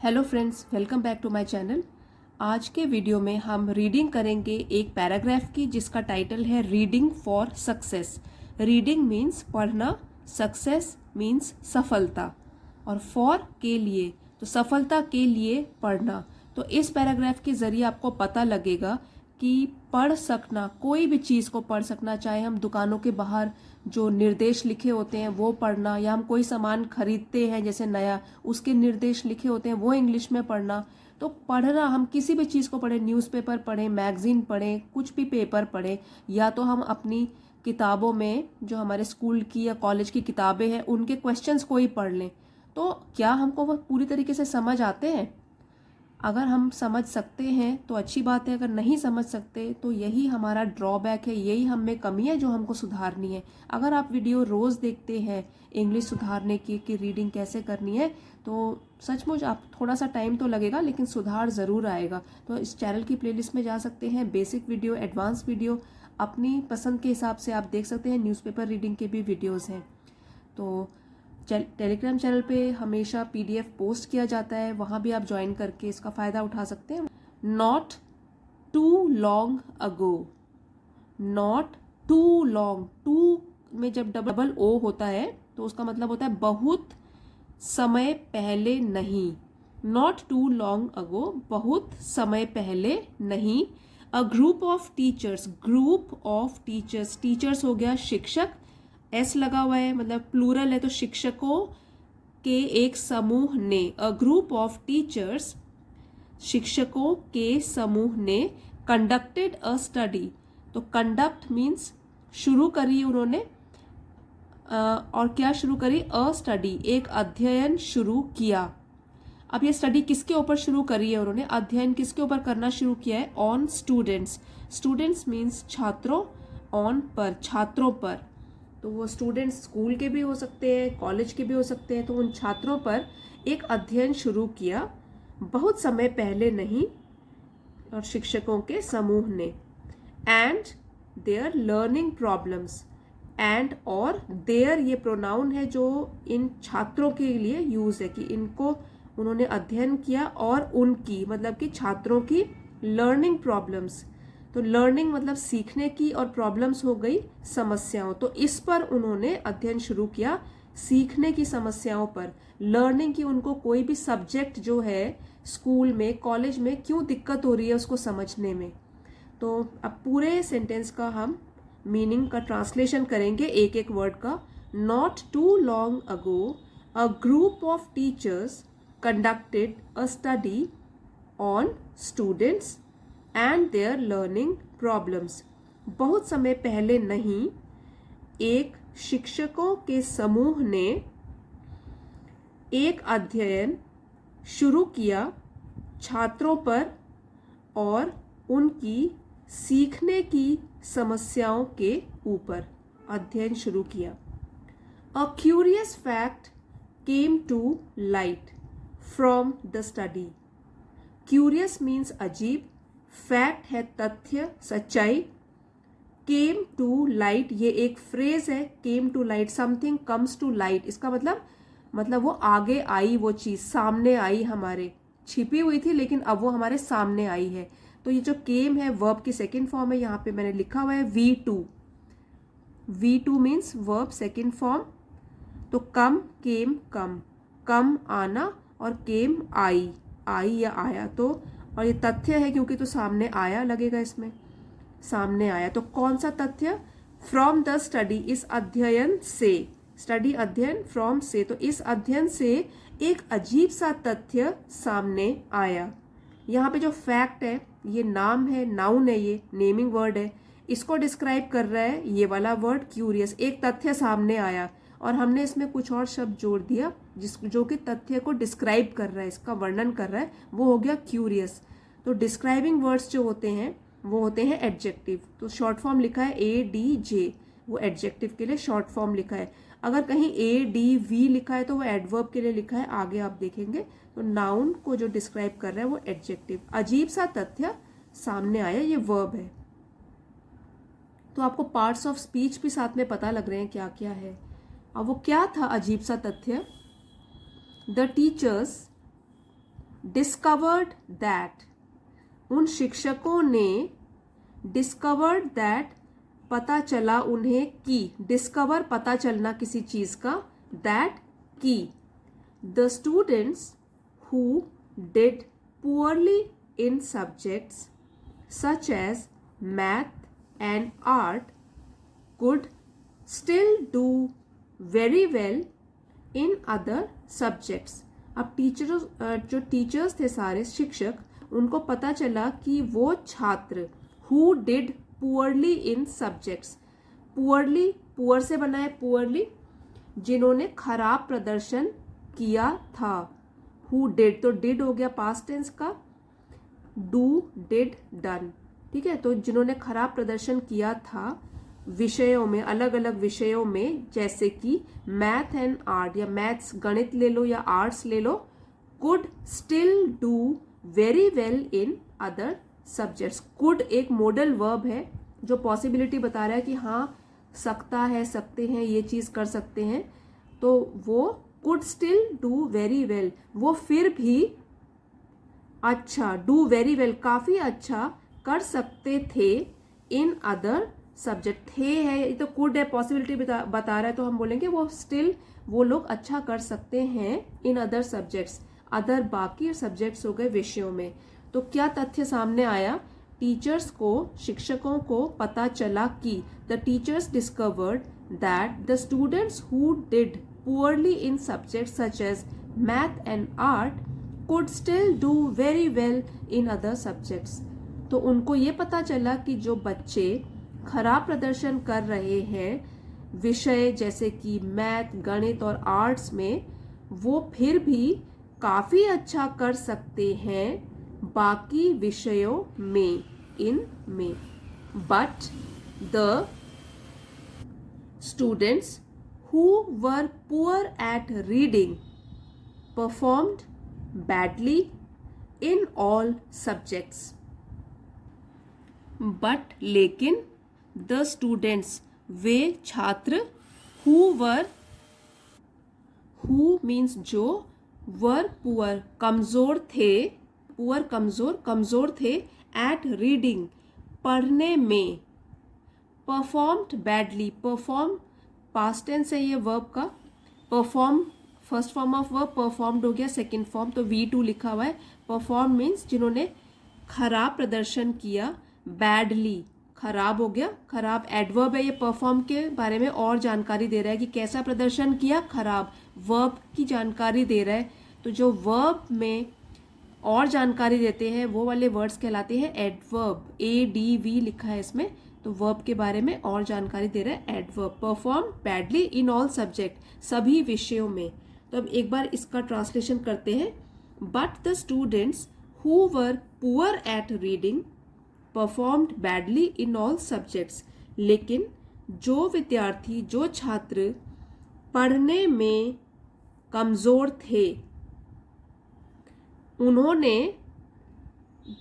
Hello friends, welcome back to my channel. आज के video में हम रीडिंग करेंगे एक पैराग्राफ की जिसका टाइटल है reading for success. Reading means पढ़ना, सक्सेस मीन्स सफलता, और फॉर के लिए, तो सफलता के लिए पढ़ना। तो इस पैराग्राफ के ज़रिए आपको पता लगेगा कि पढ़ सकना, कोई भी चीज़ को पढ़ सकना, चाहे हम दुकानों के बाहर जो निर्देश लिखे होते हैं वो पढ़ना, या हम कोई सामान खरीदते हैं जैसे नया, उसके निर्देश लिखे होते हैं वो इंग्लिश में पढ़ना। तो पढ़ना, हम किसी भी चीज़ को पढ़ें, न्यूज़पेपर पढ़ें, मैगजीन पढ़ें, कुछ भी पेपर पढ़ें, या तो हम अपनी किताबों में जो हमारे स्कूल की या कॉलेज की किताबें हैं उनके क्वेश्चंस को ही पढ़ लें। तो क्या हमको वह पूरी तरीके से समझ आते हैं? अगर हम समझ सकते हैं तो अच्छी बात है, अगर नहीं समझ सकते तो यही हमारा ड्रॉबैक है, यही हम में कमी है जो हमको सुधारनी है। अगर आप वीडियो रोज़ देखते हैं इंग्लिश सुधारने की कि रीडिंग कैसे करनी है, तो सचमुच आप थोड़ा सा टाइम तो लगेगा लेकिन सुधार ज़रूर आएगा। तो इस चैनल की प्लेलिस्ट में जा सकते हैं, बेसिक वीडियो, एडवांस वीडियो अपनी पसंद के हिसाब से आप देख सकते हैं। न्यूज़पेपर रीडिंग के भी वीडियोज़ हैं। तो टेलीग्राम चैनल पे हमेशा पीडीएफ पोस्ट किया जाता है, वहाँ भी आप ज्वाइन करके इसका फ़ायदा उठा सकते हैं। Not too long ago, not too long, too में जब डबल ओ होता है तो उसका मतलब होता है बहुत समय पहले नहीं। नॉट टू लॉन्ग अगो, बहुत समय पहले नहीं। अ group of teachers, group of teachers, teachers हो गया शिक्षक, एस लगा हुआ है मतलब प्लूरल है, तो शिक्षकों के एक समूह ने, अ ग्रुप ऑफ टीचर्स, शिक्षकों के समूह ने कंडक्टेड अ स्टडी। तो कंडक्ट मीन्स शुरू करी उन्होंने, और क्या शुरू करी? अ स्टडी, एक अध्ययन शुरू किया। अब ये स्टडी किसके ऊपर शुरू करी है उन्होंने? अध्ययन किसके ऊपर करना शुरू किया है? On students. स्टूडेंट्स मीन्स छात्रों, ऑन पर, छात्रों पर। तो वो स्टूडेंट्स स्कूल के भी हो सकते हैं, कॉलेज के भी हो सकते हैं। तो उन छात्रों पर एक अध्ययन शुरू किया बहुत समय पहले नहीं, और शिक्षकों के समूह ने। And there learning problems, and और देयर ये प्रोनाउन है जो इन छात्रों के लिए यूज है कि इनको उन्होंने अध्ययन किया, और उनकी मतलब कि छात्रों की लर्निंग प्रॉब्लम्स। तो लर्निंग मतलब सीखने की, और प्रॉब्लम्स हो गई समस्याओं। तो इस पर उन्होंने अध्ययन शुरू किया, सीखने की समस्याओं पर। लर्निंग की, उनको कोई भी सब्जेक्ट जो है स्कूल में, कॉलेज में क्यों दिक्कत हो रही है उसको समझने में। तो अब पूरे सेंटेंस का हम मीनिंग का ट्रांसलेशन करेंगे एक एक वर्ड का। Not too long ago a group of teachers conducted a study on students and their learning problems. बहुत समय पहले नहीं, एक शिक्षकों के समूह ने एक अध्ययन शुरू किया छात्रों पर और उनकी सीखने की समस्याओं के ऊपर। अध्ययन शुरू किया। A curious fact came to light from the study. Curious means अजीब, fact है तथ्य, सच्चाई। Came to light ये एक फ्रेज है। Came to light, something comes to light, इसका मतलब वो आगे आई, वो चीज सामने आई, हमारे छिपी हुई थी लेकिन अब वो हमारे सामने आई है। तो ये जो came है वर्ब की सेकेंड फॉर्म है, यहाँ पे मैंने लिखा हुआ है V2। V2 means verb second form. तो कम, केम, कम आना, और केम आई, या आया। तो और ये तथ्य है क्योंकि तो सामने आया लगेगा, इसमें सामने आया। तो कौन सा तथ्य? फ्रॉम द स्टडी, इस अध्ययन से। स्टडी अध्ययन, फ्रॉम से, तो इस अध्ययन से एक अजीब सा तथ्य सामने आया। यहाँ पे जो फैक्ट है ये नाम है, नाउन है, ये नेमिंग वर्ड है। इसको डिस्क्राइब कर रहा है ये वाला वर्ड क्यूरियस। एक तथ्य सामने आया और हमने इसमें कुछ और शब्द जोड़ दिया जो कि तथ्य को डिस्क्राइब कर रहा है, इसका वर्णन कर रहा है, वो हो गया क्यूरियस। तो डिस्क्राइबिंग वर्ड्स जो होते हैं वो होते हैं एडजेक्टिव। तो शॉर्ट फॉर्म लिखा है ADJ, वो एडजेक्टिव के लिए शॉर्ट फॉर्म लिखा है। अगर कहीं ADV लिखा है तो वो एडवर्ब के लिए लिखा है, आगे आप देखेंगे। तो नाउन को जो डिस्क्राइब कर रहा है वो एडजेक्टिव। अजीब सा तथ्य सामने आया, ये वर्ब है। तो आपको पार्ट्स ऑफ स्पीच भी साथ में पता लग रहे हैं क्या क्या है। अब वो क्या था अजीब सा तथ्य? द टीचर्स डिस्कवर्ड दैट, उन शिक्षकों ने डिस्कवर्ड दैट, पता चला उन्हें कि, डिस्कवर पता चलना किसी चीज का, दैट की, the students who did poorly in subjects such as math and art could still do very well in other subjects. अब जो टीचर्स थे सारे शिक्षक, उनको पता चला कि वो छात्र who did poorly in subjects, poorly, poor से बना है poorly, जिन्होंने खराब प्रदर्शन किया था, who did, तो did हो गया past tense का, do, did, done, ठीक है। तो जिन्होंने खराब प्रदर्शन किया था विषयों में, अलग अलग विषयों में, जैसे कि मैथ एंड आर्ट, या मैथ्स गणित ले लो या आर्ट्स ले लो, could still do very well in other subjects. Could एक मॉडल वर्ब है जो पॉसिबिलिटी बता रहा है कि हाँ सकता है, सकते हैं, ये चीज कर सकते हैं, तो वो could still do very well, वो फिर भी अच्छा, डू वेरी वेल, काफी अच्छा कर सकते थे, इन अदर सब्जेक्ट, थे है, ये तो कुड है, पॉसिबिलिटी बता रहा है, तो हम बोलेंगे वो स्टिल, वो लोग अच्छा कर सकते हैं इन अदर सब्जेक्ट्स, अदर बाकी सब्जेक्ट्स हो गए विषयों में। तो क्या तथ्य सामने आया, टीचर्स को, शिक्षकों को पता चला कि, the teachers discovered that the students who did poorly in subjects such as math and art could still do very well in other subjects. तो उनको ये पता चला कि जो बच्चे खराब प्रदर्शन कर रहे हैं विषय जैसे कि मैथ, गणित और आर्ट्स में, वो फिर भी काफी अच्छा कर सकते हैं बाकी विषयों में, इनमें। But the students who were poor at reading performed badly in all subjects. But लेकिन, द स्टूडेंट्स, वे छात्र, हु मीन्स जो, वर पुअर, कमजोर थे, पुअर कमजोर, कमजोर थे, एट रीडिंग, पढ़ने में, performed badly, perform past tense है ये वर्ब का, perform first form of verb, performed हो गया सेकंड फॉर्म, तो V2 लिखा हुआ है। परफॉर्म मीन्स जिन्होंने खराब प्रदर्शन किया, बैडली खराब हो गया, खराब एडवर्ब है ये, परफॉर्म के बारे में और जानकारी दे रहा है कि कैसा प्रदर्शन किया, खराब, वर्ब की जानकारी दे रहा है। तो जो वर्ब में और जानकारी देते हैं वो वाले वर्ड्स कहलाते हैं एडवर्ब, ADV लिखा है इसमें, तो वर्ब के बारे में और जानकारी दे रहा है adverb. Perform badly in all subject, सभी विषयों में। तो अब एक बार इसका ट्रांसलेशन करते हैं। But the students who were poor at reading performed badly in all subjects, लेकिन जो विद्यार्थी, जो छात्र पढ़ने में कमजोर थे, उन्होंने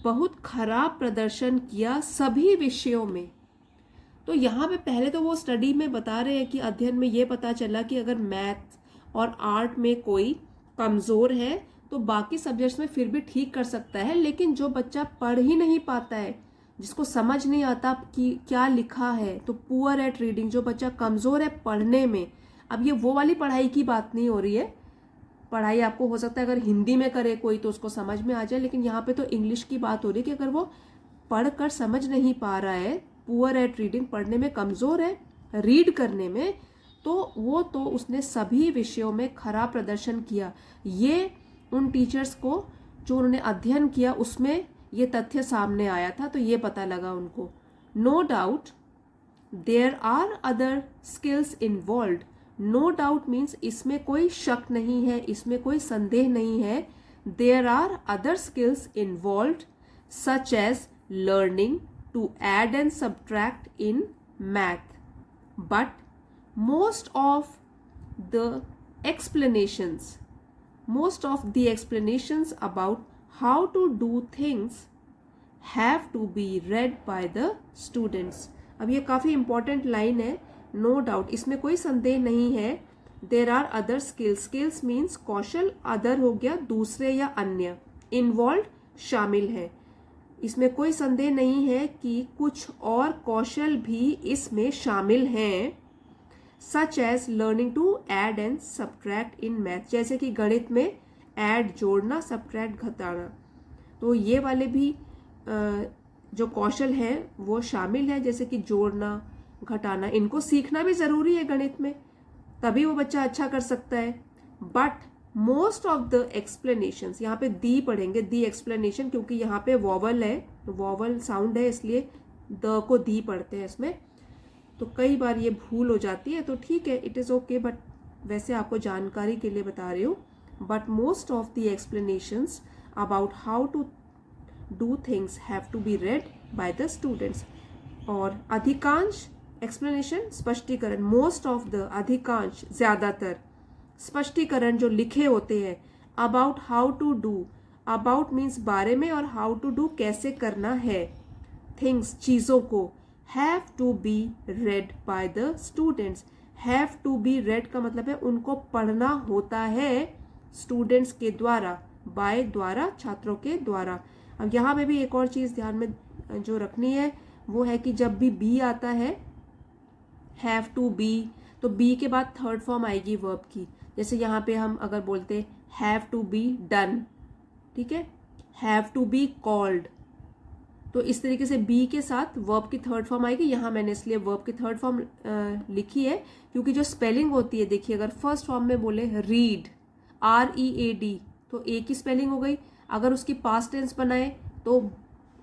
बहुत खराब प्रदर्शन किया सभी विषयों में। तो यहाँ पे पहले तो वो स्टडी में बता रहे हैं कि अध्ययन में ये पता चला कि अगर मैथ और आर्ट में कोई कमजोर है तो बाकी सब्जेक्ट्स में फिर भी ठीक कर सकता है, लेकिन जो बच्चा पढ़ ही नहीं पाता है, जिसको समझ नहीं आता कि क्या लिखा है, तो पुअर एट रीडिंग, जो बच्चा कमजोर है पढ़ने में। अब ये वो वाली पढ़ाई की बात नहीं हो रही है, पढ़ाई आपको हो सकता है अगर हिंदी में करे कोई तो उसको समझ में आ जाए, लेकिन यहाँ पे तो इंग्लिश की बात हो रही है कि अगर वो पढ़ कर समझ नहीं पा रहा है, पुअर एट रीडिंग, पढ़ने में कमजोर है, रीड करने में, तो वो तो उसने सभी विषयों में खराब प्रदर्शन किया। ये उन टीचर्स को जो उन्होंने अध्ययन किया उसमें ये तथ्य सामने आया था, तो ये पता लगा उनको। No doubt there are other skills involved. No doubt means इसमें कोई शक नहीं है, इसमें कोई संदेह नहीं है। There are other skills involved such as learning to add and subtract in math, but most of the explanations about how to do things have to be read by the students। अब ये काफ़ी important line है, no doubt, इसमें कोई संदेह नहीं है। there are other skills, skills means Kaushal, other हो गया दूसरे या अन्य, इन्वॉल्व शामिल है। इसमें कोई संदेह नहीं है कि कुछ और कौशल भी इसमें शामिल हैं, such as learning to add and subtract in math, जैसे कि गणित में ऐड जोड़ना, सब्ट्रैक्ट घटाना। तो ये वाले भी जो कौशल हैं वो शामिल है, जैसे कि जोड़ना, घटाना। इनको सीखना भी ज़रूरी है गणित में, तभी वो बच्चा अच्छा कर सकता है। But most of the explanations, यहाँ पे दी पढ़ेंगे, दी एक्सप्लेनेशन, क्योंकि यहाँ पे वॉवल है, वॉवल साउंड है, इसलिए द को दी पढ़ते हैं इसमें। तो कई बार ये भूल हो जाती है, तो ठीक है, इट इज़ ओके, बट वैसे आपको जानकारी के लिए बता रही हूँ। But most of the explanations about how to do things have to be read by the students. और अधिकांश एक्सप्लेनेशन, स्पष्टीकरण, मोस्ट ऑफ द, अधिकांश, ज़्यादातर स्पष्टीकरण जो लिखे होते हैं about how to do, about means बारे में, और हाउ टू डू कैसे करना है, थिंग्स चीज़ों को, have to be read by the students. Have to be read का मतलब है उनको पढ़ना होता है स्टूडेंट्स के द्वारा, बाय द्वारा, छात्रों के द्वारा। अब यहाँ पे भी एक और चीज़ ध्यान में जो रखनी है वो है कि जब भी बी आता है, हैव टू बी, तो बी के बाद थर्ड फॉर्म आएगी वर्ब की। जैसे यहाँ पे हम अगर बोलते हैव टू बी डन, ठीक है, हैव टू बी कॉल्ड, तो इस तरीके से बी के साथ वर्ब की थर्ड फॉर्म आएगी। यहाँ मैंने इसलिए वर्ब की थर्ड फॉर्म लिखी है, क्योंकि जो स्पेलिंग होती है, देखिए अगर फर्स्ट फॉर्म में बोले रीड, READ, तो ए की स्पेलिंग हो गई। अगर उसकी पास्ट टेंस बनाए तो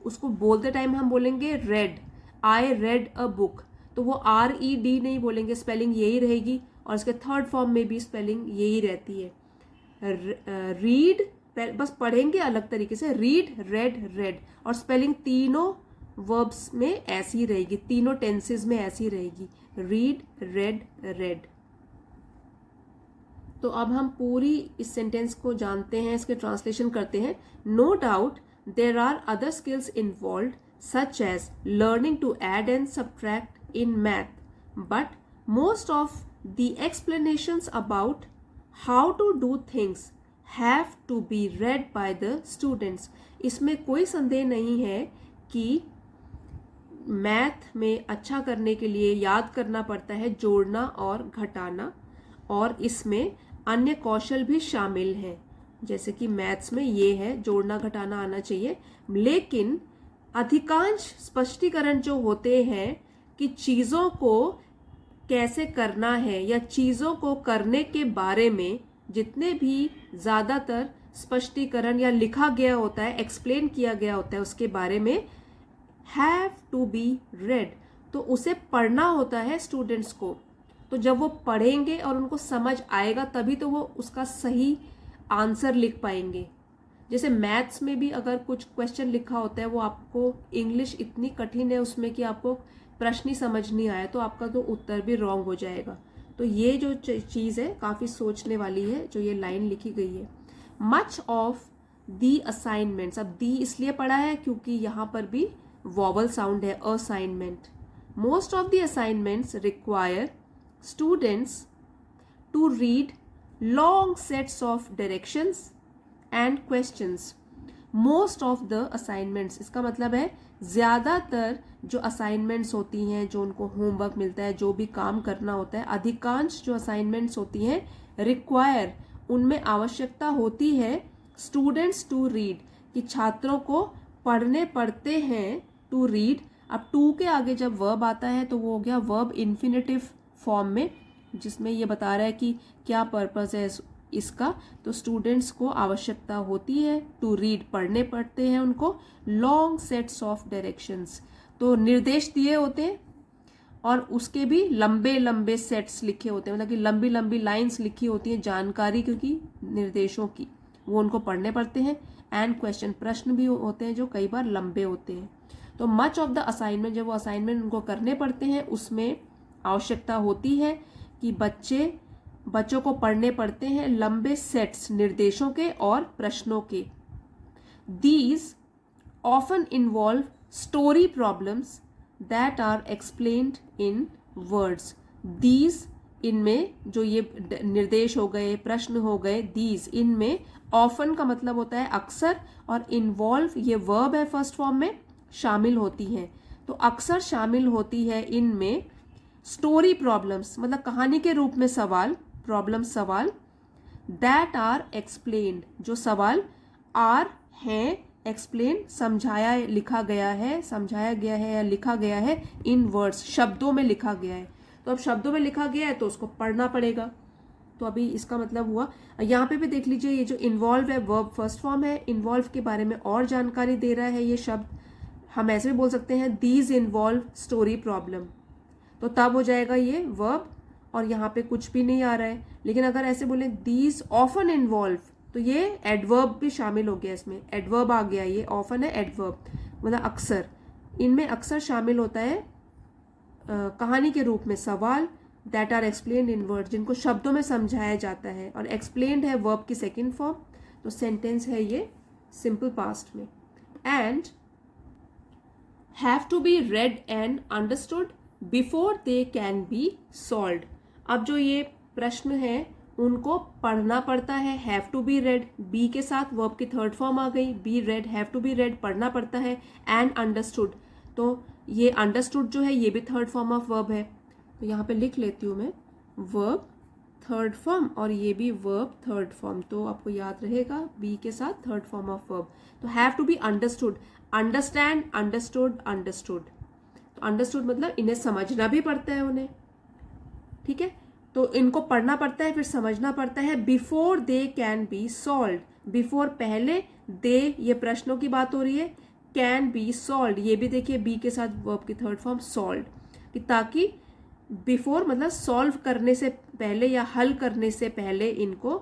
उसको बोलते टाइम हम बोलेंगे red, I read a book, तो वो RED नहीं बोलेंगे, स्पेलिंग यही रहेगी। और इसके थर्ड फॉर्म में भी स्पेलिंग यही रहती है, रीड, बस पढ़ेंगे अलग तरीके से, रीड, रेड, रेड, और स्पेलिंग तीनों वर्ब्स में ऐसी रहेगी, तीनों टेंसेस में ऐसी रहेगी, रीड, रेड, रेड। तो अब हम पूरी इस सेंटेंस को जानते हैं, इसके ट्रांसलेशन करते हैं। No doubt there are other skills involved such as learning to add and subtract in math, but most of the explanations about how to do things have to be read by the students. इसमें कोई संदेह नहीं है कि math में अच्छा करने के लिए याद करना पड़ता है जोड़ना और घटाना, और इसमें अन्य कौशल भी शामिल हैं, जैसे कि मैथ्स में ये है, जोड़ना घटाना आना चाहिए। लेकिन अधिकांश स्पष्टीकरण जो होते हैं कि चीज़ों को कैसे करना है या चीज़ों को करने के बारे में जितने भी ज़्यादातर स्पष्टीकरण या लिखा गया होता है, एक्सप्लेन किया गया होता है उसके बारे में, हैव टू बी रेड, तो उसे पढ़ना होता है स्टूडेंट्स को। तो जब वो पढ़ेंगे और उनको समझ आएगा तभी तो वो उसका सही आंसर लिख पाएंगे। जैसे मैथ्स में भी अगर कुछ क्वेश्चन लिखा होता है, वो आपको इंग्लिश इतनी कठिन है उसमें कि आपको प्रश्न ही समझ नहीं आया, तो आपका तो उत्तर भी रॉन्ग हो जाएगा। तो ये जो चीज़ है काफ़ी सोचने वाली है, जो ये लाइन लिखी गई है। मच ऑफ दी असाइनमेंट्स, अब दी इसलिए पढ़ा है क्योंकि यहाँ पर भी वॉवल साउंड है, assignment. Most of the assignments require students to read long sets of directions and questions. Most of the assignments, इसका मतलब है ज़्यादातर जो असाइनमेंट्स होती हैं, जो उनको होमवर्क मिलता है, जो भी काम करना होता है, अधिकांश जो असाइनमेंट्स होती हैं रिक्वायर, उनमें आवश्यकता होती है स्टूडेंट्स टू रीड, कि छात्रों को पढ़ने पड़ते हैं, टू रीड। अब टू के आगे जब वर्ब आता है तो वो हो गया वर्ब इन्फिनेटिव फॉर्म में, जिसमें ये बता रहा है कि क्या पर्पस है इसका। तो स्टूडेंट्स को आवश्यकता होती है टू रीड, पढ़ने पड़ते हैं उनको, लॉन्ग सेट्स ऑफ डायरेक्शंस, तो निर्देश दिए होते हैं और उसके भी लंबे लंबे सेट्स लिखे होते हैं, मतलब कि लंबी लंबी लाइंस लिखी होती हैं जानकारी क्योंकि निर्देशों की, वो उनको पढ़ने पड़ते हैं। एंड क्वेश्चन, प्रश्न भी होते हैं जो कई बार लंबे होते हैं। तो मच ऑफ द असाइनमेंट, जब वो असाइनमेंट उनको करने पड़ते हैं, उसमें आवश्यकता होती है कि बच्चों को पढ़ने पड़ते हैं लंबे सेट्स निर्देशों के और प्रश्नों के। These often involve story problems that are explained in words. These इनमें जो ये निर्देश हो गए, प्रश्न हो गए, दीज, इनमें ऑफन का मतलब होता है अक्सर, और इन्वॉल्व ये वर्ब है फर्स्ट फॉर्म में, शामिल होती हैं। तो अक्सर शामिल होती है इनमें स्टोरी प्रॉब्लम्स, मतलब कहानी के रूप में सवाल, प्रॉब्लम सवाल, दैट आर एक्सप्लेन्ड, जो सवाल आर हैं, एक्सप्लेन समझाया, लिखा गया है, समझाया गया है या लिखा गया है, इन वर्ड्स, शब्दों में लिखा गया है। तो अब शब्दों में लिखा गया है तो उसको पढ़ना पड़ेगा। तो अभी इसका मतलब हुआ, यहाँ पे भी देख लीजिए, ये जो इन्वॉल्व है वर्ब फर्स्ट फॉर्म है, इन्वॉल्व के बारे में और जानकारी दे रहा है ये शब्द। हम ऐसे भी बोल सकते हैं दीज इन्वॉल्व स्टोरी प्रॉब्लम, तो तब हो जाएगा ये वर्ब, और यहाँ पे कुछ भी नहीं आ रहा है। लेकिन अगर ऐसे बोले दीज ऑफन इन्वॉल्व, तो ये एडवर्ब भी शामिल हो गया, इसमें एडवर्ब आ गया, ये ऑफन है एडवर्ब, मतलब अक्सर, इनमें अक्सर शामिल होता है कहानी के रूप में सवाल, that are explained in word, जिनको शब्दों में समझाया जाता है, और एक्सप्लेन्ड है वर्ब की सेकेंड फॉर्म, तो सेंटेंस है ये सिंपल पास्ट में। And have to be read and understood before they can be solved. अब जो ये प्रश्न है उनको पढ़ना पड़ता है, have to be read, be के साथ वर्ब की थर्ड फॉर्म आ गई, be read, have to be read, पढ़ना पड़ता है, एंड अंडरस्टूड, तो ये अंडरस्टूड जो है ये भी थर्ड फॉर्म ऑफ वर्ब है। तो यहाँ पे लिख लेती हूँ मैं, वर्ब थर्ड फॉर्म और ये भी वर्ब थर्ड फॉर्म, तो आपको याद रहेगा बी के साथ थर्ड फॉर्म ऑफ वर्ब। तो have to be understood, understand, understood, understood, तो अंडरस्टूड मतलब इन्हें समझना भी पड़ता है उन्हें, ठीक है, तो इनको पढ़ना पड़ता है, फिर समझना पड़ता है। Before they can B solve, before पहले, दे ये प्रश्नों की बात हो रही है, कैन बी सॉल्व ये भी देखिए बी के साथ वर्ब की थर्ड फॉर्म सॉल्व, कि ताकि बिफोर मतलब सॉल्व करने से पहले या हल करने से पहले इनको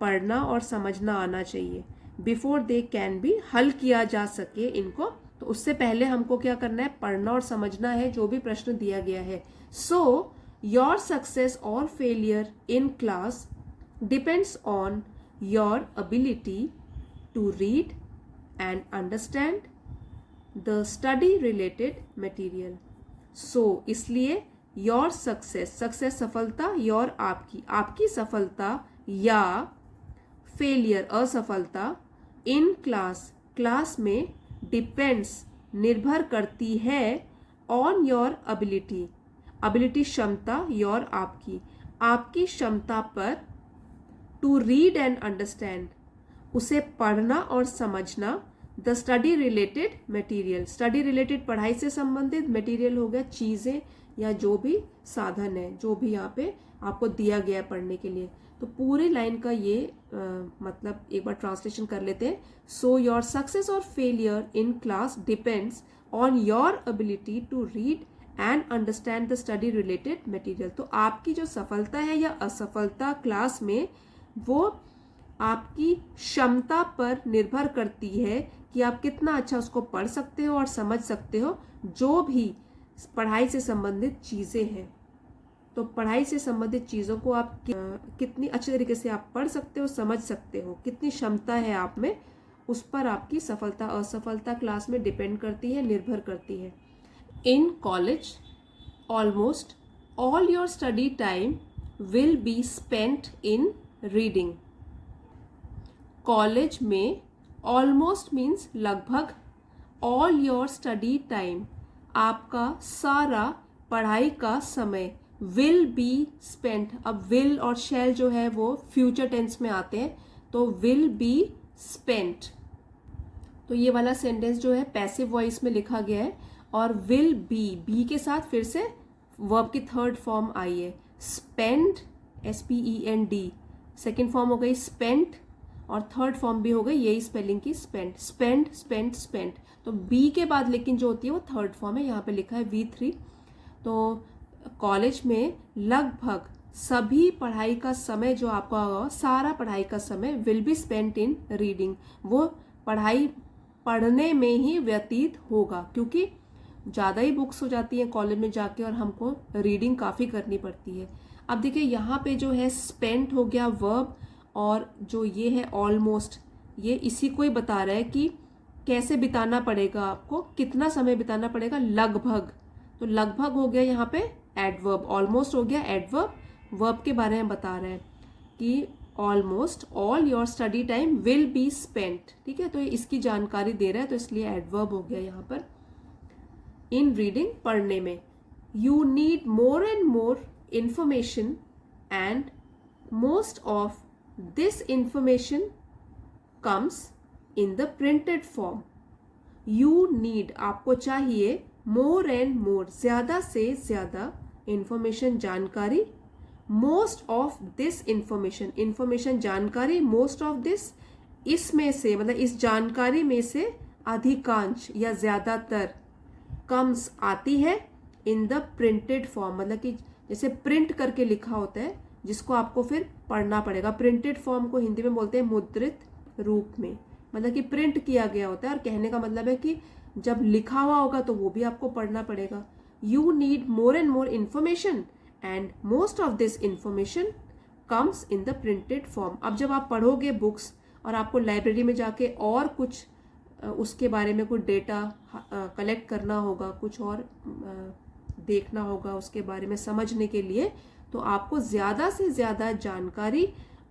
पढ़ना और समझना आना चाहिए। बिफोर दे कैन बी, हल किया जा सके इनको, तो उससे पहले हमको क्या करना है, पढ़ना और समझना है जो भी प्रश्न दिया गया है। So your success or failure in class depends on your ability to read and understand the study related material. So इसलिए your success, success सफलता, your आपकी सफलता, या failure असफलता, in class में depends निर्भर करती है on your ability क्षमता, your आपकी क्षमता पर, to read and understand उसे पढ़ना और समझना, the study related material, study related पढ़ाई से संबंधित, मटेरियल हो गया चीज़ें या जो भी साधन है, जो भी यहाँ पे आपको दिया गया पढ़ने के लिए। तो पूरी लाइन का ये मतलब एक बार ट्रांसलेशन कर लेते हैं। So your success or failure in class depends on your ability to read and understand the study related material. तो आपकी जो सफलता है या असफलता क्लास में, वो आपकी क्षमता पर निर्भर करती है कि आप कितना अच्छा उसको पढ़ सकते हो और समझ सकते हो, जो भी पढ़ाई से संबंधित चीज़ें हैं। तो पढ़ाई से संबंधित चीज़ों को आप कितनी अच्छे तरीके से आप पढ़ सकते हो, समझ सकते हो, कितनी क्षमता है आप में, उस पर आपकी सफलता असफलता क्लास में डिपेंड करती है, निर्भर करती है। In college almost all your study time will be spent in reading. College में ऑलमोस्ट मीन्स लगभग, ऑल योर स्टडी टाइम आपका सारा पढ़ाई का समय, विल बी स्पेंट, अब विल और शैल जो है वो फ्यूचर टेंस में आते हैं, तो विल बी स्पेंट, तो ये वाला सेंटेंस जो है पैसिव वॉइस में लिखा गया है, और विल बी के साथ फिर से वर्ब की थर्ड फॉर्म आई है, स्पेंड, SPEND, सेकेंड फॉर्म हो गई स्पेंट, और थर्ड फॉर्म भी हो गई यही स्पेलिंग की स्पेंड, स्पेंड, स्पेंट, स्पेंट। तो बी के बाद लेकिन जो होती है वो थर्ड फॉर्म है, यहाँ पे लिखा है V3। तो कॉलेज में लगभग सभी पढ़ाई का समय जो आपका होगा, सारा पढ़ाई का समय will be spent in reading, वो पढ़ाई पढ़ने में ही व्यतीत होगा, क्योंकि ज़्यादा ही बुक्स हो जाती हैं कॉलेज में जाके और हमको रीडिंग काफ़ी करनी पड़ती है। अब देखिए यहाँ पे जो है स्पेंट हो गया वर्ब, और जो ये है ऑलमोस्ट, ये इसी को ही बता रहा है कि कैसे बिताना पड़ेगा आपको, कितना समय बिताना पड़ेगा, लगभग, तो लगभग हो गया यहाँ पे एडवर्ब, ऑलमोस्ट हो गया एडवर्ब, वर्ब के बारे में बता रहे हैं कि almost all your study time will be spent, ठीक है, तो इसकी जानकारी दे रहा है, तो इसलिए एडवर्ब हो गया यहाँ पर। इन रीडिंग, पढ़ने में, you need more and more information and most of this information comes in the printed form. You need, आपको चाहिए, मोर एंड मोर, ज्यादा से ज्यादा, इंफॉर्मेशन, जानकारी, most of this information, information जानकारी, मोस्ट ऑफ दिस, इसमें से, मतलब इस जानकारी में से अधिकांश या ज्यादातर, कम्स आती है, इन द प्रिंटेड फॉर्म, मतलब कि जैसे प्रिंट करके लिखा होता है जिसको आपको फिर पढ़ना पड़ेगा। प्रिंटेड फॉर्म को हिंदी में बोलते हैं मुद्रित रूप में, मतलब कि प्रिंट किया गया होता है, और कहने का मतलब है कि जब लिखा हुआ होगा तो वो भी आपको पढ़ना पड़ेगा। You need more and more information and most of this information comes in the printed form. अब जब आप पढ़ोगे बुक्स और आपको लाइब्रेरी में जाके और कुछ उसके बारे में कुछ डेटा कलेक्ट करना होगा, कुछ और देखना होगा उसके बारे में समझने के लिए, तो आपको ज़्यादा से ज़्यादा जानकारी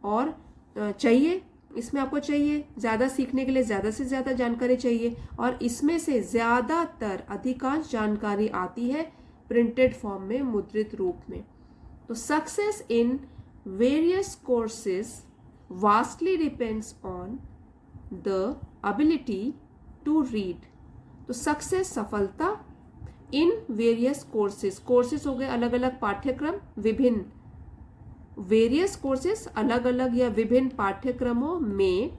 और चाहिए, इसमें आपको चाहिए ज़्यादा सीखने के लिए ज़्यादा से ज़्यादा जानकारी चाहिए, और इसमें से ज़्यादातर, अधिकांश जानकारी आती है प्रिंटेड फॉर्म में, मुद्रित रूप में। तो success in various courses vastly depends on the ability to read. तो सक्सेस, सफलता, इन वेरियस कोर्सेज, कोर्सेज हो गए अलग अलग पाठ्यक्रम, विभिन्न, वेरियस कोर्सेज अलग अलग या विभिन्न पाठ्यक्रमों में,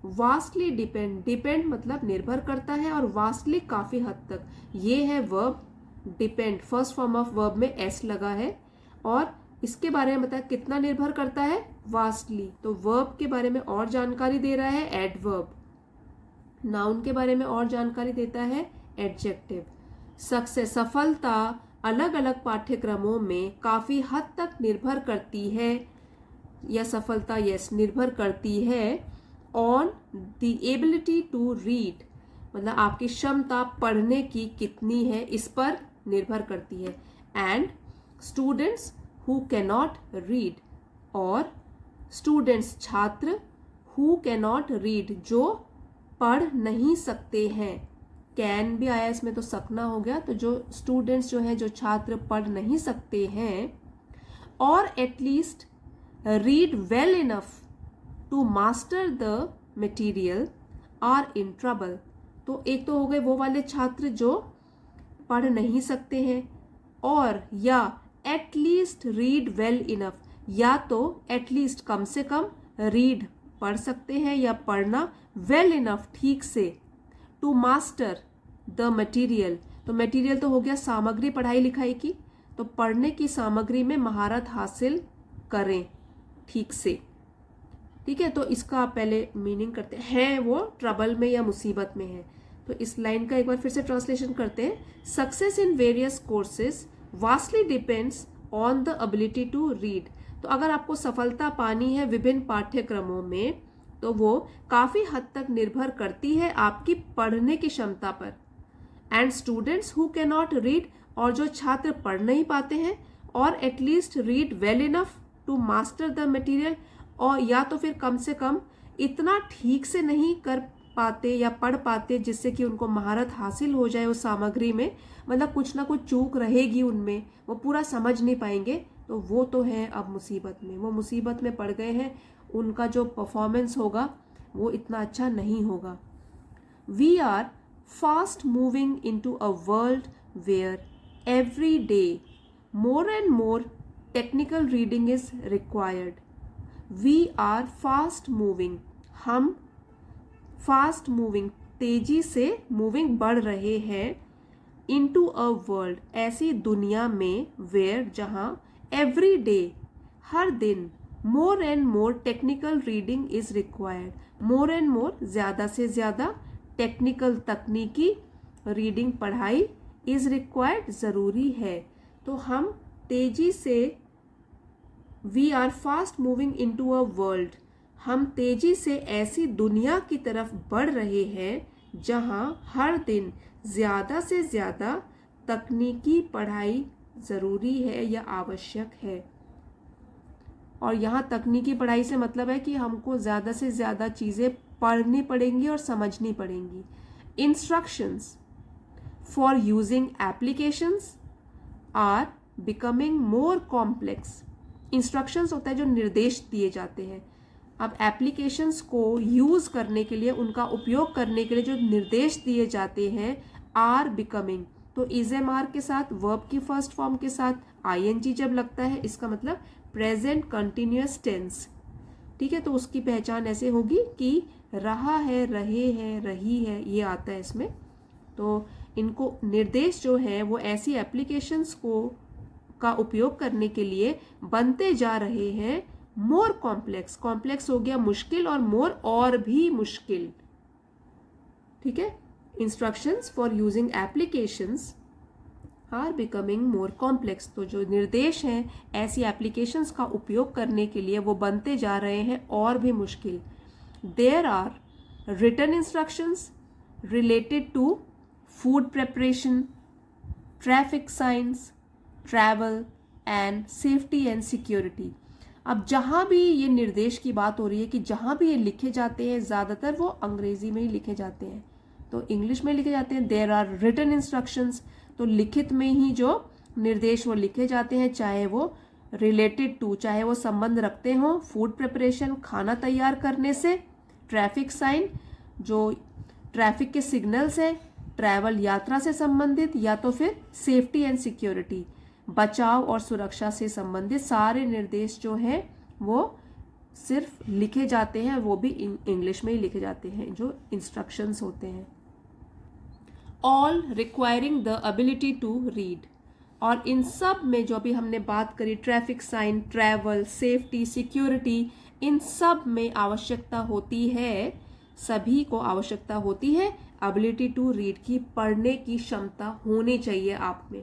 वास्टली डिपेंड, डिपेंड मतलब निर्भर करता है, और वास्टली काफी हद तक, ये है verb depend, first form of verb में एस लगा है, और इसके बारे में बताया कितना निर्भर करता है, वास्टली। तो वर्ब के बारे में और जानकारी दे रहा है एडवर्ब, नाउन के बारे में और जानकारी देता है एडजेक्टिव। सक्सेस, सफलता, अलग अलग पाठ्यक्रमों में काफी हद तक निर्भर करती है, या सफलता यस निर्भर करती है, on the ability to read, मतलब आपकी क्षमता पढ़ने की कितनी है, इस पर निर्भर करती है। And students who cannot read, और स्टूडेंट्स, छात्र, हु कैनॉट रीड, जो पढ़ नहीं सकते हैं, कैन भी आया इसमें तो सकना हो गया, तो जो स्टूडेंट्स जो हैं, जो छात्र पढ़ नहीं सकते हैं, और at least read well enough to master the material, are in trouble. तो एक तो हो गए वो वाले छात्र जो पढ़ नहीं सकते हैं, और या एटलीस्ट रीड वेल इनफ, या तो एटलीस्ट कम से कम रीड पढ़ सकते हैं या पढ़ना, वेल इनफ ठीक से, टू मास्टर द मटेरियल, तो मटेरियल तो हो गया सामग्री पढ़ाई लिखाई की, तो पढ़ने की सामग्री में महारत हासिल करें ठीक से, ठीक है। तो इसका आप पहले मीनिंग करते हैं, वो ट्रबल में या मुसीबत में है। तो इस लाइन का एक बार फिर से ट्रांसलेशन करते हैं। Success in various courses vastly depends on the ability to read. तो अगर आपको सफलता पानी है विभिन्न पाठ्यक्रमों में, तो वो काफी हद तक निर्भर करती है आपकी पढ़ने की क्षमता पर। And students who can not read, और जो छात्र पढ़ नहीं पाते हैं, और at least read well enough to master the material, और या तो फिर कम से कम इतना ठीक से नहीं कर पाते या पढ़ पाते जिससे कि उनको महारत हासिल हो जाए उस सामग्री में, मतलब कुछ ना कुछ चूक रहेगी उनमें, वो पूरा समझ नहीं पाएंगे, तो वो तो है अब मुसीबत में, वो मुसीबत में पड़ गए हैं, उनका जो परफॉर्मेंस होगा वो इतना अच्छा नहीं होगा। We are fast moving into a world where every day more and more technical reading is required. We are fast moving, हम फास्ट मूविंग, तेजी से, मूविंग बढ़ रहे हैं, इनटू अ वर्ल्ड, ऐसी दुनिया में, वेयर जहां, एवरी डे हर दिन, मोर and more technical reading is required, more and मोर ज्यादा से ज्यादा, टेक्निकल तकनीकी, रीडिंग पढ़ाई, इज रिक्वायर्ड जरूरी है। तो हम तेजी से, we are fast moving into a world, हम तेजी से ऐसी दुनिया की तरफ बढ़ रहे हैं जहां हर दिन ज्यादा से ज्यादा तकनीकी पढ़ाई ज़रूरी है या आवश्यक है। और यहाँ तकनीकी पढ़ाई से मतलब है कि हमको ज़्यादा से ज़्यादा चीज़ें पढ़नी पड़ेंगी और समझनी पड़ेंगी। Instructions for using applications are becoming more complex. Instructions होता है जो निर्देश दिए जाते हैं। अब एप्लीकेशंस को यूज़ करने के लिए, उनका उपयोग करने के लिए जो निर्देश दिए जाते हैं, आर बिकमिंग, तो इज एम आर के साथ, वर्ब की फर्स्ट फॉर्म के साथ आईएनजी जब लगता है, इसका मतलब प्रेजेंट कंटिन्यूअस टेंस। ठीक है, तो उसकी पहचान ऐसे होगी कि रहा है, रहे हैं, रही है, ये आता है इसमें। तो इनको निर्देश जो है वो ऐसी एप्लीकेशंस को का उपयोग करने के लिए बनते जा रहे हैं मोर कॉम्प्लेक्स। कॉम्प्लेक्स हो गया मुश्किल, और मोर और भी मुश्किल। ठीक है, instructions for using applications are becoming more complex. तो जो निर्देश हैं ऐसी एप्लीकेशंस का उपयोग करने के लिए वो बनते जा रहे हैं और भी मुश्किल। There are written instructions related to food preparation, traffic science, travel and safety and security. अब जहाँ भी ये निर्देश की बात हो रही है कि जहाँ भी ये लिखे जाते हैं, ज़्यादातर वो अंग्रेजी में ही लिखे जाते हैं, तो इंग्लिश में लिखे जाते हैं। देयर आर रिटन इंस्ट्रक्शंस, तो लिखित में ही जो निर्देश वो लिखे जाते हैं, चाहे वो रिलेटेड टू, चाहे वो संबंध रखते हों फूड प्रिपरेशन, खाना तैयार करने से, ट्रैफिक साइन, जो ट्रैफिक के सिग्नल्स हैं, ट्रैवल यात्रा से संबंधित, या तो फिर सेफ्टी एंड सिक्योरिटी, बचाव और सुरक्षा से संबंधित सारे निर्देश जो हैं वो सिर्फ लिखे जाते हैं, वो भी इंग्लिश में ही लिखे जाते हैं जो इंस्ट्रक्शंस होते हैं। All requiring the ability to read, और इन सब में जो भी हमने बात करी, traffic sign, travel, safety, security, इन सब में आवश्यकता होती है, सभी को आवश्यकता होती है एबिलिटी टू रीड की, पढ़ने की क्षमता होनी चाहिए आप में।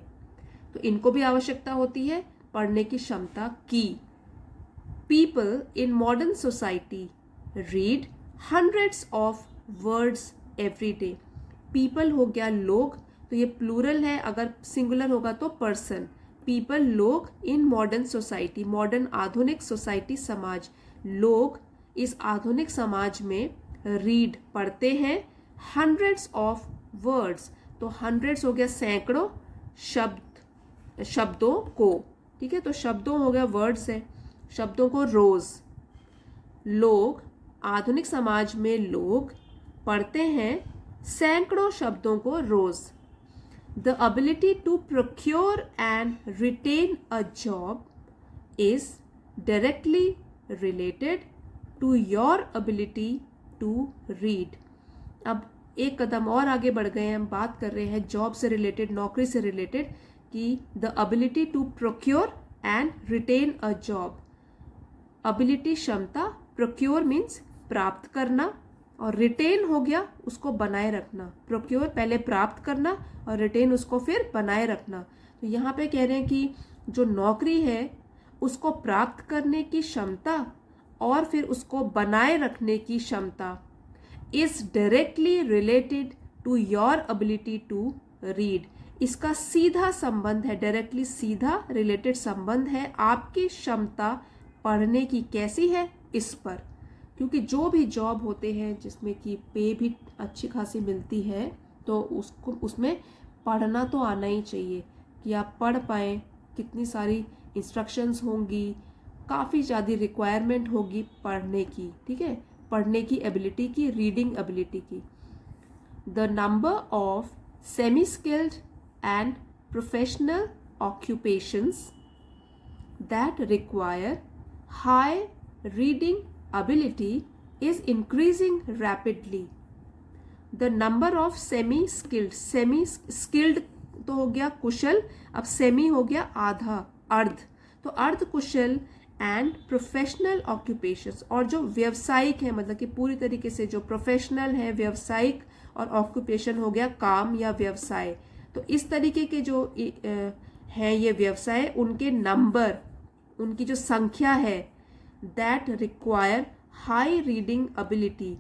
तो इनको भी आवश्यकता होती है पढ़ने की क्षमता की। People in modern society read hundreds of words every day. People हो गया लोग, तो ये प्लूरल है, अगर सिंगुलर होगा तो पर्सन। पीपल लोग, इन मॉडर्न सोसाइटी, मॉडर्न आधुनिक सोसाइटी समाज, लोग इस आधुनिक समाज में रीड पढ़ते हैं हंड्रेड्स ऑफ वर्ड्स, तो हंड्रेड्स हो गया सैकड़ों शब्दों को। ठीक है, तो शब्दों हो गया वर्ड्स है, शब्दों को रोज। लोग, आधुनिक समाज में लोग पढ़ते हैं सैकड़ों शब्दों को रोज। The ability to procure and retain a job is directly related to your ability to read. अब एक कदम और आगे बढ़ गए हैं, हम बात कर रहे हैं जॉब से रिलेटेड, नौकरी से रिलेटेड, कि the ability to procure and retain a job. Ability क्षमता, प्रोक्योर मीन्स प्राप्त करना, और रिटेन हो गया उसको बनाए रखना। प्रोक्योर पहले प्राप्त करना और रिटेन उसको फिर बनाए रखना। तो यहाँ पे कह रहे हैं कि जो नौकरी है उसको प्राप्त करने की क्षमता और फिर उसको बनाए रखने की क्षमता is directly related to your ability to read. इसका सीधा संबंध है, डायरेक्टली सीधा रिलेटेड संबंध है आपकी क्षमता पढ़ने की कैसी है इस पर। क्योंकि जो भी जॉब होते हैं जिसमें कि पे भी अच्छी खासी मिलती है, तो उसको उसमें पढ़ना तो आना ही चाहिए कि आप पढ़ पाएँ। कितनी सारी इंस्ट्रक्शंस होंगी, काफ़ी ज़्यादा रिक्वायरमेंट होगी पढ़ने की। ठीक है, पढ़ने की एबिलिटी की, रीडिंग एबिलिटी की। The number of semi skilled and professional occupations that require high reading ability is increasing rapidly. The number of semi skilled तो हो गया कुशल, अब सेमी हो गया आधा, अर्ध, तो अर्ध कुशल एंड प्रोफेशनल ऑक्यूपेशंस, और जो व्यवसायिक है, मतलब कि पूरी तरीके से जो प्रोफेशनल है, व्यवसायिक, और ऑक्यूपेशन हो गया काम या व्यवसाय। तो इस तरीके के जो है ये व्यवसाय, उनके नंबर, उनकी जो संख्या है, that require high reading ability,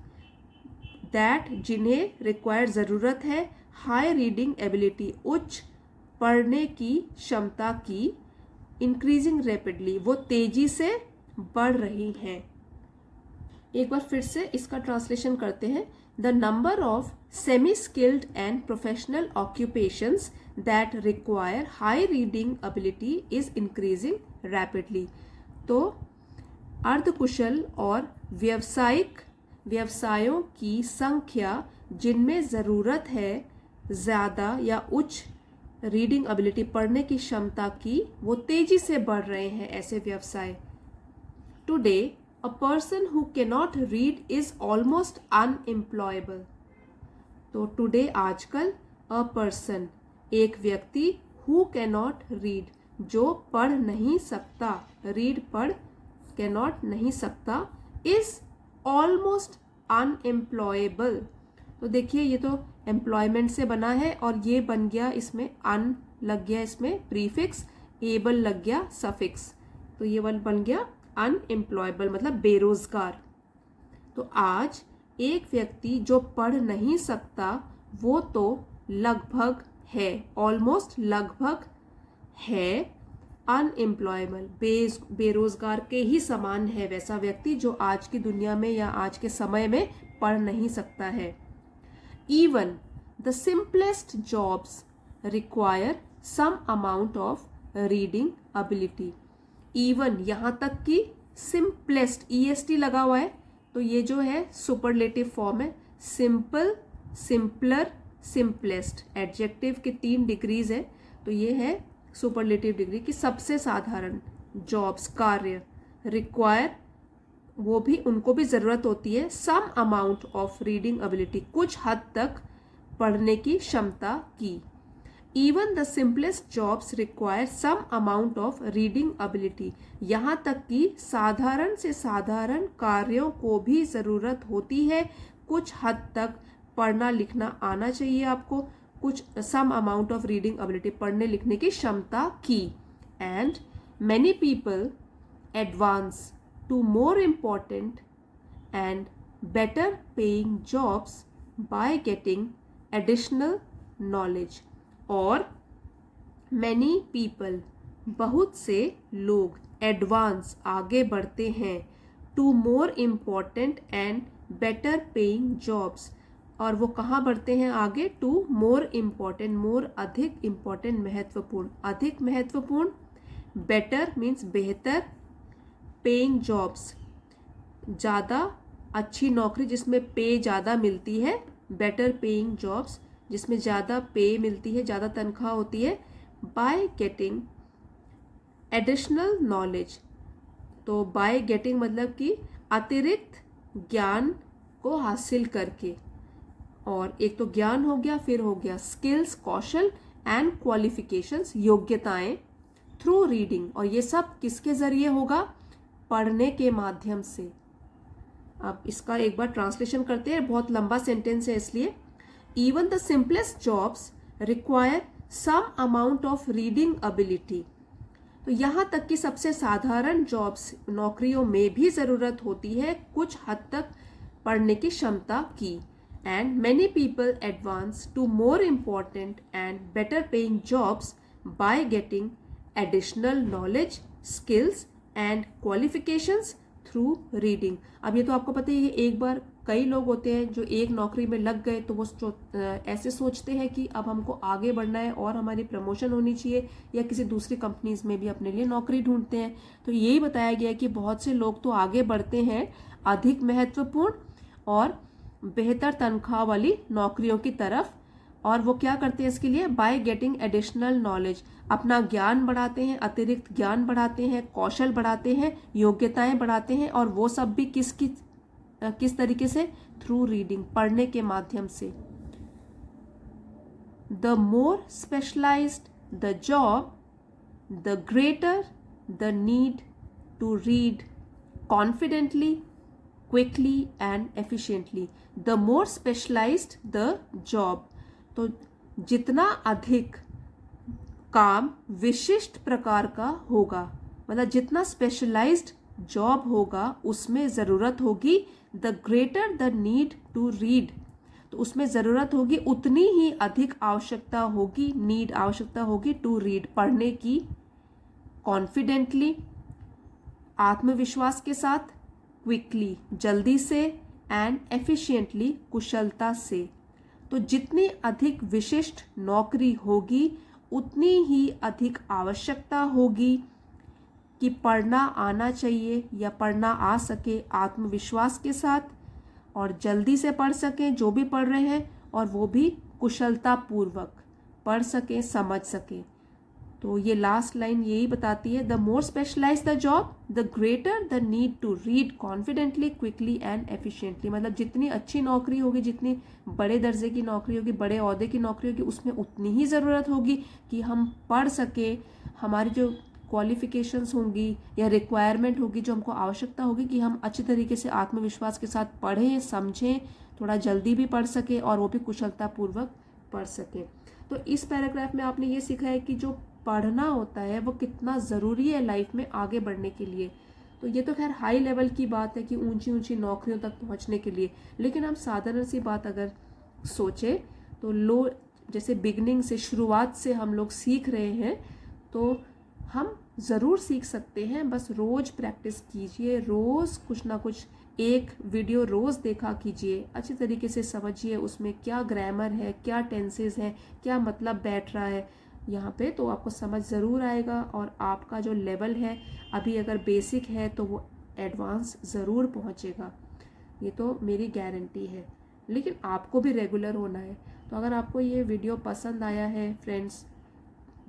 that जिन्हें रिक्वायर ज़रूरत है हाई रीडिंग एबिलिटी, उच्च पढ़ने की क्षमता की, इंक्रीजिंग रैपिडली, वो तेजी से बढ़ रही हैं। एक बार फिर से इसका ट्रांसलेशन करते हैं। The number of semi skilled and professional occupations that require high reading ability is increasing rapidly. तो अर्धकुशल और व्यावसायिक व्यवसायों की संख्या जिनमें ज़रूरत है ज़्यादा या उच्च रीडिंग एबिलिटी, पढ़ने की क्षमता की, वो तेजी से बढ़ रहे हैं ऐसे व्यवसाय। Today a person who cannot read is almost unemployable. तो टुडे आजकल, अ पर्सन एक व्यक्ति, हु कैनॉट रीड जो पढ़ नहीं सकता, रीड पढ़, कैनॉट नहीं सकता, इज ऑलमोस्ट अनएम्प्लॉयबल। तो देखिए ये तो एम्प्लॉयमेंट से बना है और ये बन गया, इसमें अन लग गया, इसमें प्रीफिक्स, एबल लग गया सफिक्स, तो ये बन गया अनएम्प्लॉयबल, मतलब बेरोजगार। तो आज एक व्यक्ति जो पढ़ नहीं सकता वो तो लगभग है, ऑलमोस्ट लगभग है, अनएम्प्लॉयबल, बेरोजगार के ही समान है वैसा व्यक्ति जो आज की दुनिया में या आज के समय में पढ़ नहीं सकता है। Even the simplest jobs require some amount of reading ability. Even यहाँ तक कि simplest, est लगा हुआ है, तो ये जो है सुपरलेटिव फॉर्म है। सिंपल, सिंपलर, सिंपलेस्ट, एडजेक्टिव के 3 डिग्रीज है, तो ये है सुपरलेटिव डिग्री की सबसे साधारण जॉब्स, कार्य, रिक्वायर, वो भी, उनको भी ज़रूरत होती है some amount of reading ability, कुछ हद तक पढ़ने की क्षमता की। Even the simplest jobs require some amount of reading ability, यहाँ तक कि साधारण से साधारण कार्यों को भी ज़रूरत होती है कुछ हद तक पढ़ना लिखना आना चाहिए आपको, कुछ some amount of reading ability, पढ़ने लिखने की क्षमता की। And many people advance to more important and better paying jobs by getting additional knowledge। और many people, बहुत से लोग, advance, आगे बढ़ते हैं, to more important and better paying jobs, और वो कहाँ बढ़ते हैं आगे, to more important, more अधिक important, महत्वपूर्ण, अधिक महत्वपूर्ण, better means बेहतर, पेइंग जॉब्स ज़्यादा अच्छी नौकरी जिसमें पे ज़्यादा मिलती है, बेटर पेइंग जॉब्स जिसमें ज़्यादा पे मिलती है, ज़्यादा तनख्वाह होती है, बाय गेटिंग एडिशनल नॉलेज। तो बाय गेटिंग मतलब कि अतिरिक्त ज्ञान को हासिल करके, और एक तो ज्ञान हो गया, फिर हो गया स्किल्स, कौशल, एंड क्वालिफिकेशंस, योग्यताएं, थ्रू रीडिंग, और ये सब किसके ज़रिए होगा, पढ़ने के माध्यम से। अब इसका एक बार ट्रांसलेशन करते हैं, बहुत लंबा सेंटेंस है इसलिए। Even the simplest jobs require some amount of reading ability, तो यहाँ तक कि सबसे साधारण जॉब्स, नौकरियों में भी ज़रूरत होती है कुछ हद तक पढ़ने की क्षमता की। And many people advance to more important and better paying jobs by getting additional knowledge, skills and qualifications through reading. अब ये तो आपको पता ही है, एक बार कई लोग होते हैं जो एक नौकरी में लग गए तो वो ऐसे सोचते हैं कि अब हमको आगे बढ़ना है और हमारी प्रमोशन होनी चाहिए, या किसी दूसरी कंपनीज में भी अपने लिए नौकरी ढूंढते हैं। तो यही बताया गया है कि बहुत से लोग तो आगे बढ़ते हैं अधिक महत्वपूर्ण और बेहतर तनख्वाह वाली नौकरियों की तरफ, और वो क्या करते हैं इसके लिए, बाय गेटिंग एडिशनल नॉलेज, अपना ज्ञान बढ़ाते हैं, अतिरिक्त ज्ञान बढ़ाते हैं, कौशल बढ़ाते हैं, योग्यताएं बढ़ाते हैं, और वो सब भी किस तरीके से, थ्रू रीडिंग, पढ़ने के माध्यम से। The more specialised the job, the greater the need to read confidently, quickly and efficiently. The more specialised the job, तो जितना अधिक काम विशिष्ट प्रकार का होगा, मतलब जितना स्पेशलाइज्ड जॉब होगा उसमें ज़रूरत होगी the greater the need to read, तो उसमें ज़रूरत होगी उतनी ही अधिक आवश्यकता होगी, नीड आवश्यकता होगी टू रीड, पढ़ने की, कॉन्फिडेंटली, आत्मविश्वास के साथ, क्विकली, जल्दी से, एंड एफिशिएंटली, कुशलता से। तो जितनी अधिक विशिष्ट नौकरी होगी उतनी ही अधिक आवश्यकता होगी कि पढ़ना आना चाहिए या पढ़ना आ सके आत्मविश्वास के साथ, और जल्दी से पढ़ सकें जो भी पढ़ रहे हैं, और वो भी कुशलता पूर्वक पढ़ सकें, समझ सकें। तो ये लास्ट लाइन यही बताती है, the more specialise the job the greater the need to read confidently, quickly and efficiently. मतलब जितनी अच्छी नौकरी होगी, जितनी बड़े दर्जे की नौकरी होगी, बड़े ओहदे की नौकरी होगी, उसमें उतनी ही ज़रूरत होगी कि हम पढ़ सकें, हमारी जो क्वालिफिकेशंस होंगी या रिक्वायरमेंट होगी, जो हमको आवश्यकता होगी कि हम अच्छी तरीके से आत्मविश्वास के साथ पढ़ें, समझें, थोड़ा जल्दी भी पढ़ सकें और वो भी कुशलतापूर्वक पढ़ सकें। तो इस पैराग्राफ में आपने ये सीखा है कि जो पढ़ना होता है वो कितना ज़रूरी है लाइफ में आगे बढ़ने के लिए। तो ये तो खैर हाई लेवल की बात है कि ऊंची ऊंची नौकरियों तक पहुंचने के लिए, लेकिन हम साधारण सी बात अगर सोचें तो लो, जैसे बिगनिंग से, शुरुआत से हम लोग सीख रहे हैं, तो हम ज़रूर सीख सकते हैं। बस रोज़ प्रैक्टिस कीजिए, रोज़ कुछ ना कुछ एक वीडियो रोज़ देखा कीजिए, अच्छी तरीके से समझिए उसमें क्या ग्रामर है, क्या टेंसेस हैं, क्या मतलब बैठ रहा है यहाँ पे, तो आपको समझ ज़रूर आएगा। और आपका जो लेवल है अभी अगर बेसिक है तो वो एडवांस ज़रूर पहुँचेगा, ये तो मेरी गारंटी है। लेकिन आपको भी रेगुलर होना है। तो अगर आपको ये वीडियो पसंद आया है फ्रेंड्स,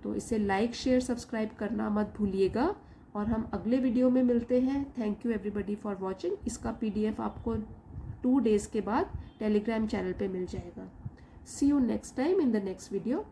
तो इसे लाइक, शेयर, सब्सक्राइब करना मत भूलिएगा, और हम अगले वीडियो में मिलते हैं। Thank you everybody for watching. इसका PDF आपको 2 डेज़ के बाद टेलीग्राम चैनल पे मिल जाएगा। See you next time in the next video.